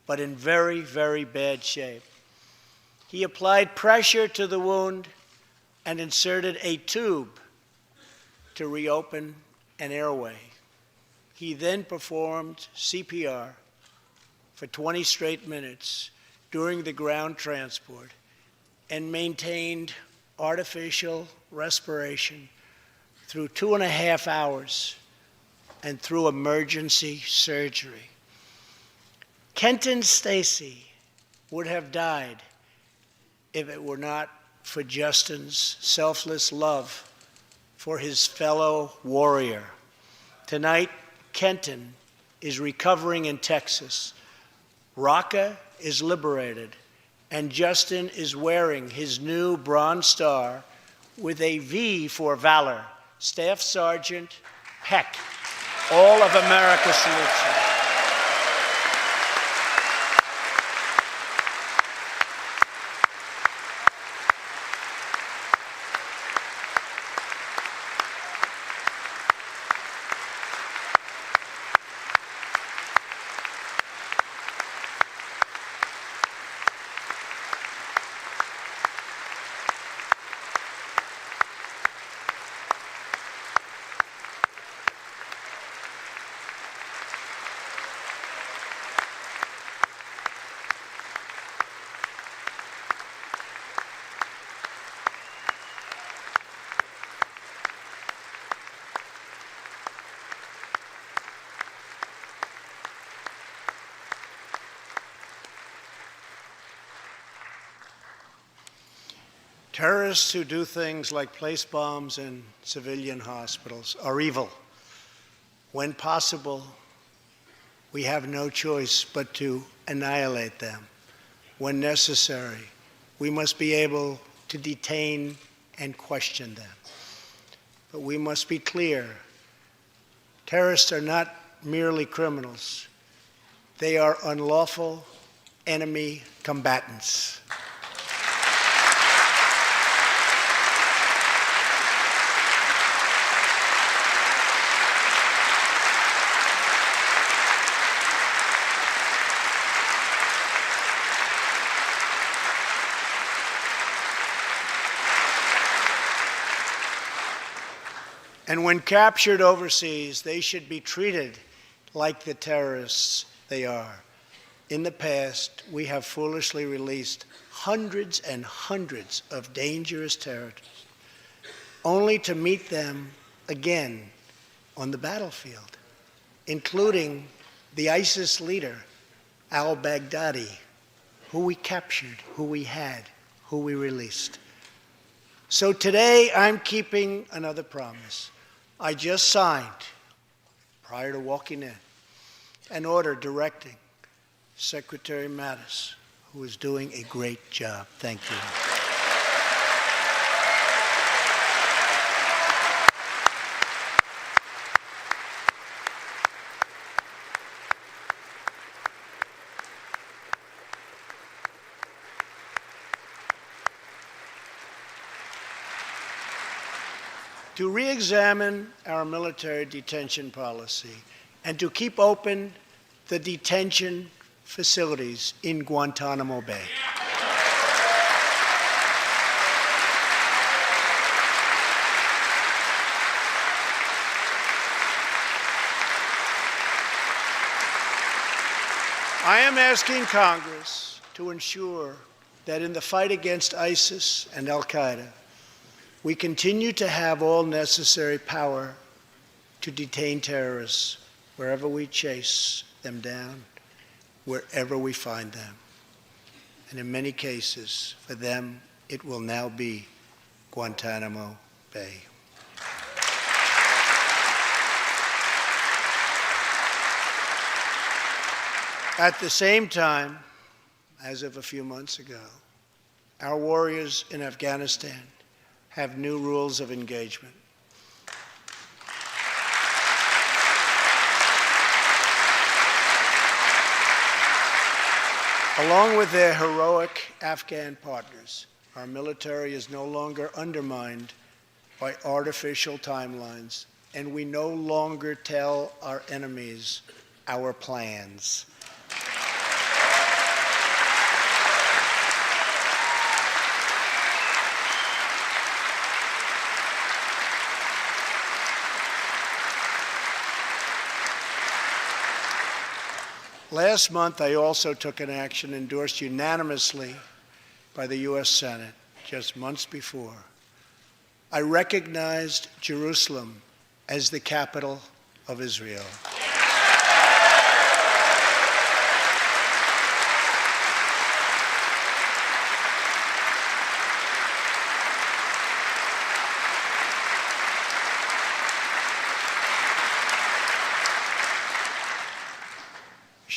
S2: but in very, very bad shape. He applied pressure to the wound and inserted a tube to reopen an airway. He then performed CPR for 20 straight minutes during the ground transport and maintained artificial respiration through 2.5 hours and through emergency surgery. Kenton Stacy would have died if it were not for Justin's selfless love for his fellow warrior. Tonight, Kenton is recovering in Texas. Raqqa is liberated, and Justin is wearing his new Bronze Star with a V for valor. Staff Sergeant Peck, all of America salutes you. Terrorists who do things like place bombs in civilian hospitals are evil. When possible, we have no choice but to annihilate them. When necessary, we must be able to detain and question them. But we must be clear, terrorists are not merely criminals. They are unlawful enemy combatants. And when captured overseas, they should be treated like the terrorists they are. In the past, we have foolishly released hundreds and hundreds of dangerous terrorists, only to meet them again on the battlefield, including the ISIS leader, al-Baghdadi, who we captured, who we had, who we released. So today, I'm keeping another promise. I just signed, prior to walking in, an order directing Secretary Mattis, who is doing a great job. Thank you. To re-examine our military detention policy and to keep open the detention facilities in Guantanamo Bay. I am asking Congress to ensure that in the fight against ISIS and al-Qaeda, we continue to have all necessary power to detain terrorists wherever we chase them down, wherever we find them. And in many cases, for them, it will now be Guantanamo Bay. At the same time, as of a few months ago, our warriors in Afghanistan have new rules of engagement. Along with their heroic Afghan partners, our military is no longer undermined by artificial timelines, and we no longer tell our enemies our plans. Last month, I also took an action endorsed unanimously by the U.S. Senate just months before. I recognized Jerusalem as the capital of Israel.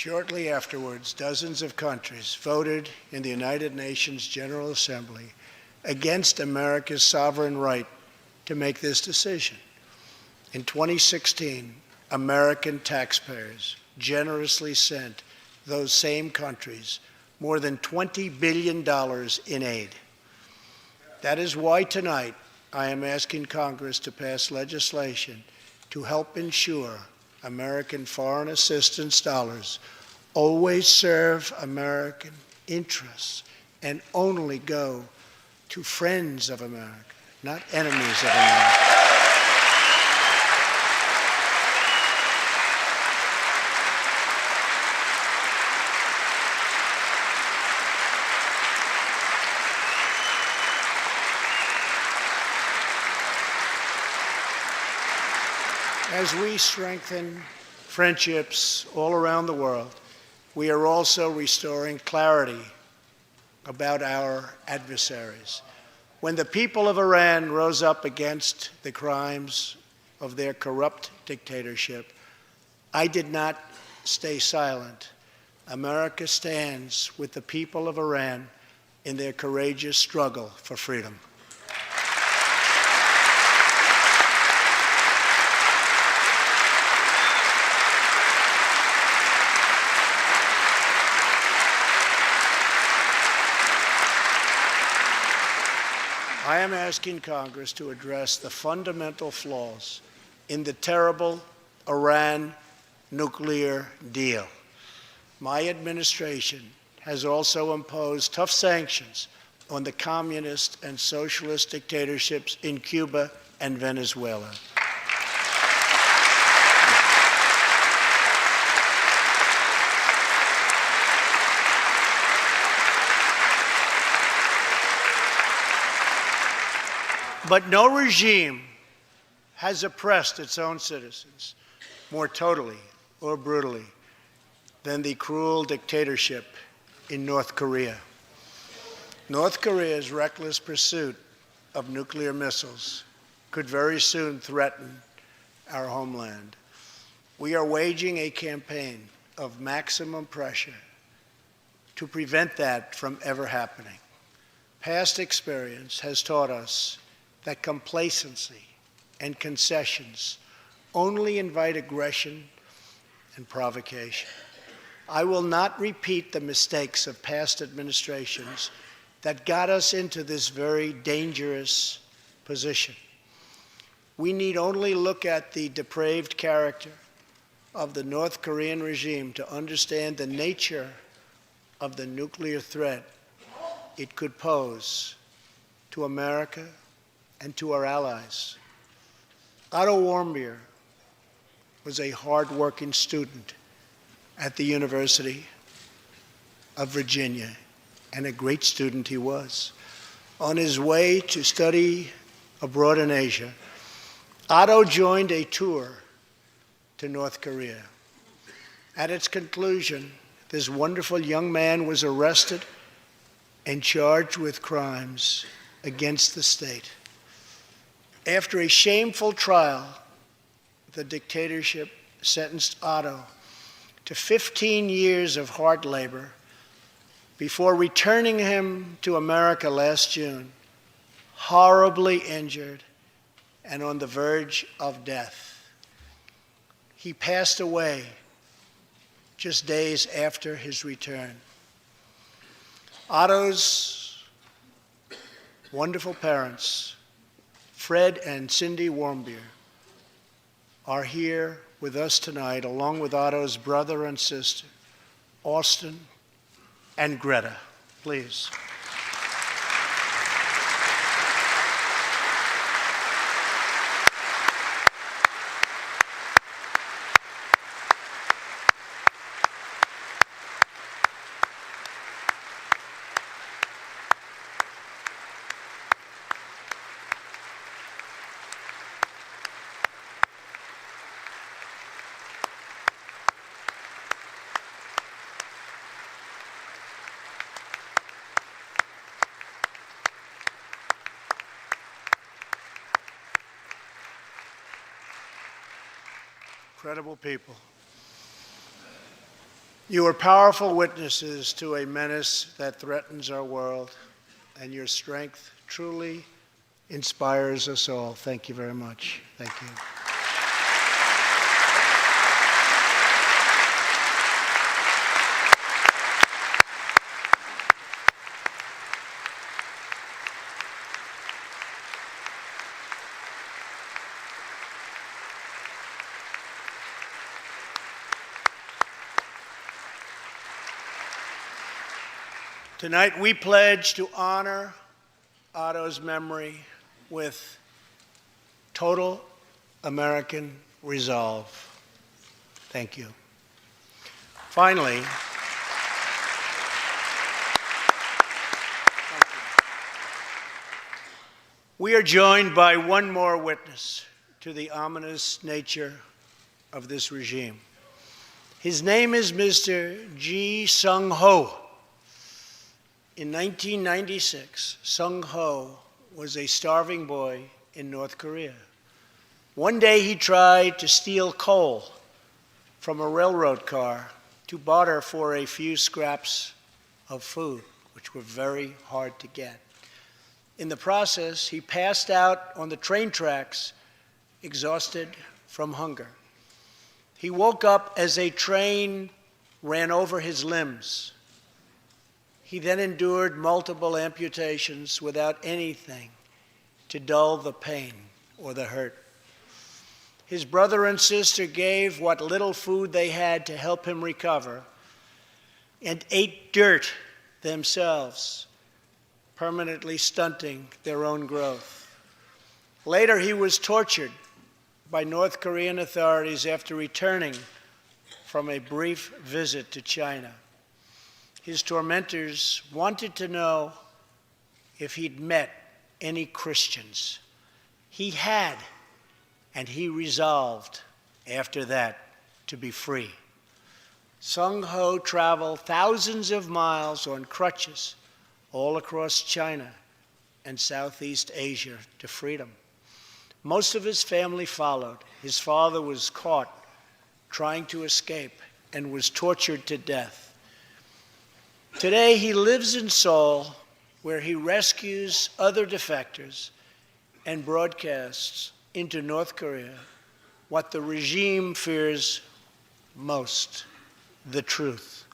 S2: Shortly afterwards, dozens of countries voted in the United Nations General Assembly against America's sovereign right to make this decision. In 2016, American taxpayers generously sent those same countries more than $20 billion in aid. That is why tonight I am asking Congress to pass legislation to help ensure American foreign assistance dollars always serve American interests and only go to friends of America, not enemies of America. As we strengthen friendships all around the world, we are also restoring clarity about our adversaries. When the people of Iran rose up against the crimes of their corrupt dictatorship, I did not stay silent. America stands with the people of Iran in their courageous struggle for freedom. I am asking Congress to address the fundamental flaws in the terrible Iran nuclear deal. My administration has also imposed tough sanctions on the communist and socialist dictatorships in Cuba and Venezuela. But no regime has oppressed its own citizens more totally or brutally than the cruel dictatorship in North Korea. North Korea's reckless pursuit of nuclear missiles could very soon threaten our homeland. We are waging a campaign of maximum pressure to prevent that from ever happening. Past experience has taught us that complacency and concessions only invite aggression and provocation. I will not repeat the mistakes of past administrations that got us into this very dangerous position. We need only look at the depraved character of the North Korean regime to understand the nature of the nuclear threat it could pose to America and to our allies. Otto Warmbier was a hard-working student at the University of Virginia, and a great student he was. On his way to study abroad in Asia, Otto joined a tour to North Korea. At its conclusion, this wonderful young man was arrested and charged with crimes against the state. After a shameful trial, the dictatorship sentenced Otto to 15 years of hard labor before returning him to America last June, horribly injured and on the verge of death. He passed away just days after his return. Otto's wonderful parents, Fred and Cindy Warmbier, are here with us tonight, along with Otto's brother and sister, Austin and Greta. Please. Incredible people. You are powerful witnesses to a menace that threatens our world, and your strength truly inspires us all. Thank you very much. Thank you. Tonight, we pledge to honor Otto's memory with total American resolve. Thank you. Finally, we are joined by one more witness to the ominous nature of this regime. His name is Mr. Ji Sung-ho. In 1996, Sung-ho was a starving boy in North Korea. One day he tried to steal coal from a railroad car to barter for a few scraps of food, which were very hard to get. In the process, he passed out on the train tracks, exhausted from hunger. He woke up as a train ran over his limbs. He then endured multiple amputations without anything to dull the pain or the hurt. His brother and sister gave what little food they had to help him recover and ate dirt themselves, permanently stunting their own growth. Later, he was tortured by North Korean authorities after returning from a brief visit to China. His tormentors wanted to know if he'd met any Christians. He had, and he resolved after that to be free. Sung-ho traveled thousands of miles on crutches all across China and Southeast Asia to freedom. Most of his family followed. His father was caught trying to escape and was tortured to death. Today, he lives in Seoul, where he rescues other defectors and broadcasts into North Korea what the regime fears most, the truth.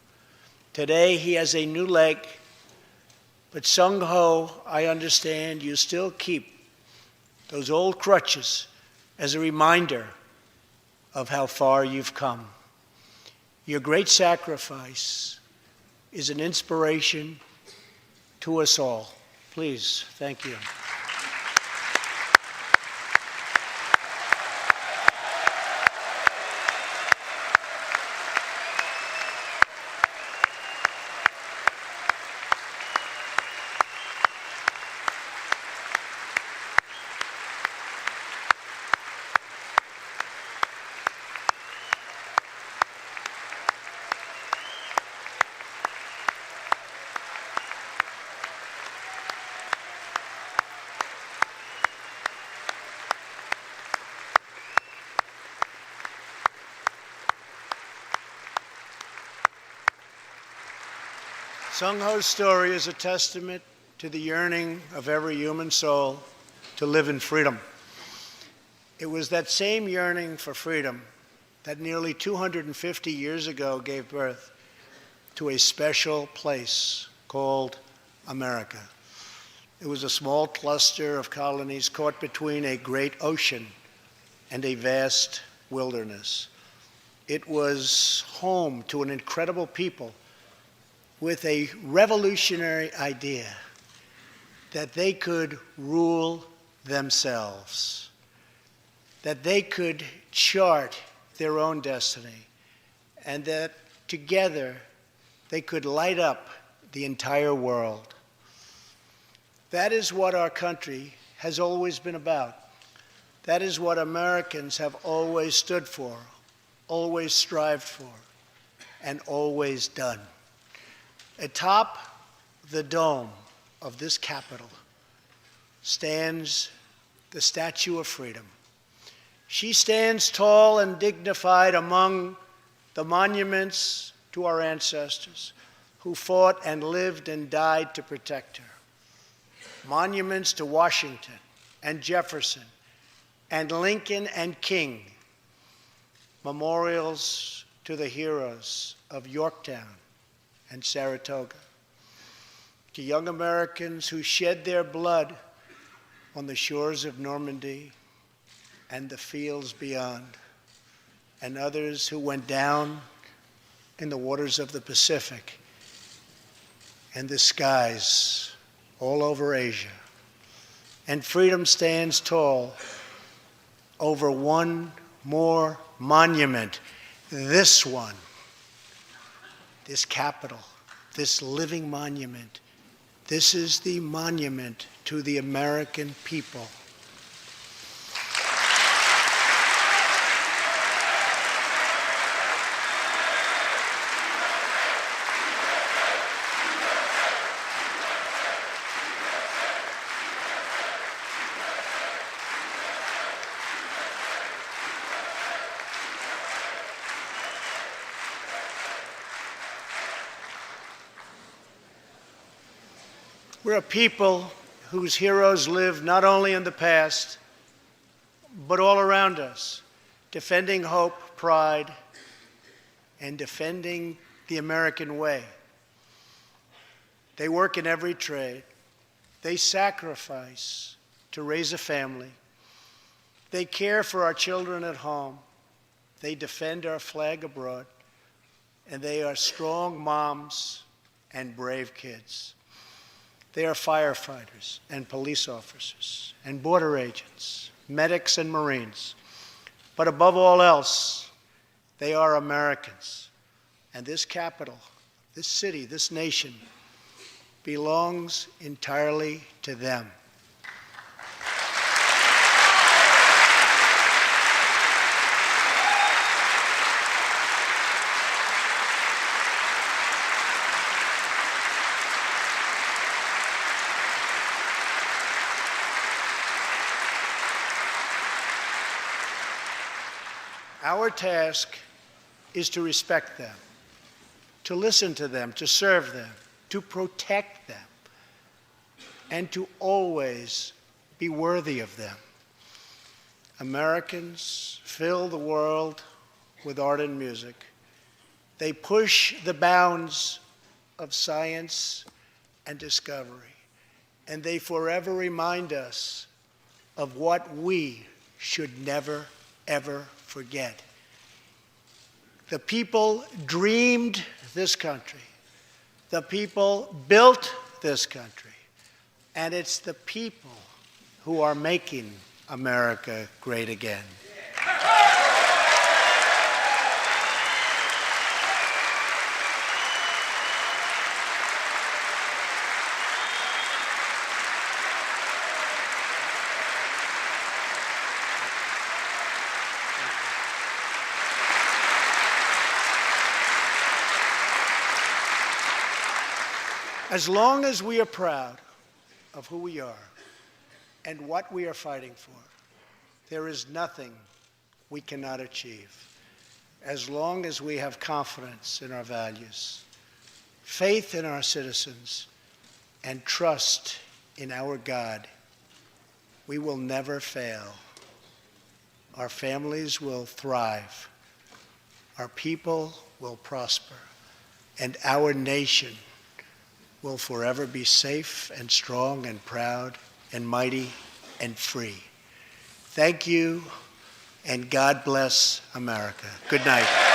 S2: Today, he has a new leg, but Sung-ho, I understand you still keep those old crutches as a reminder of how far you've come. Your great sacrifice is an inspiration to us all. Please, thank you. Sung-ho's story is a testament to the yearning of every human soul to live in freedom. It was that same yearning for freedom that nearly 250 years ago gave birth to a special place called America. It was a small cluster of colonies caught between a great ocean and a vast wilderness. It was home to an incredible people with a revolutionary idea that they could rule themselves, that they could chart their own destiny, and that together they could light up the entire world. That is what our country has always been about. That is what Americans have always stood for, always strived for, and always done. Atop the dome of this Capitol stands the Statue of Freedom. She stands tall and dignified among the monuments to our ancestors who fought and lived and died to protect her. Monuments to Washington and Jefferson and Lincoln and King. Memorials to the heroes of Yorktown and Saratoga. To young Americans who shed their blood on the shores of Normandy and the fields beyond, and others who went down in the waters of the Pacific and the skies all over Asia. And freedom stands tall over one more monument, this one, this Capitol, this living monument. This is the monument to the American people. We're a people whose heroes live not only in the past, but all around us, defending hope, pride, and defending the American way. They work in every trade. They sacrifice to raise a family. They care for our children at home. They defend our flag abroad. And they are strong moms and brave kids. They are firefighters and police officers and border agents, medics and Marines. But above all else, they are Americans. And this capital, this city, this nation belongs entirely to them. Our task is to respect them, to listen to them, to serve them, to protect them, and to always be worthy of them. Americans fill the world with art and music. They push the bounds of science and discovery, and they forever remind us of what we should never, ever forget. The people dreamed this country. The people built this country. And it's the people who are making America great again. As long as we are proud of who we are and what we are fighting for, there is nothing we cannot achieve. As long as we have confidence in our values, faith in our citizens, and trust in our God, we will never fail. Our families will thrive. Our people will prosper. And our nation will forever be safe and strong and proud and mighty and free. Thank you, and God bless America. Good night.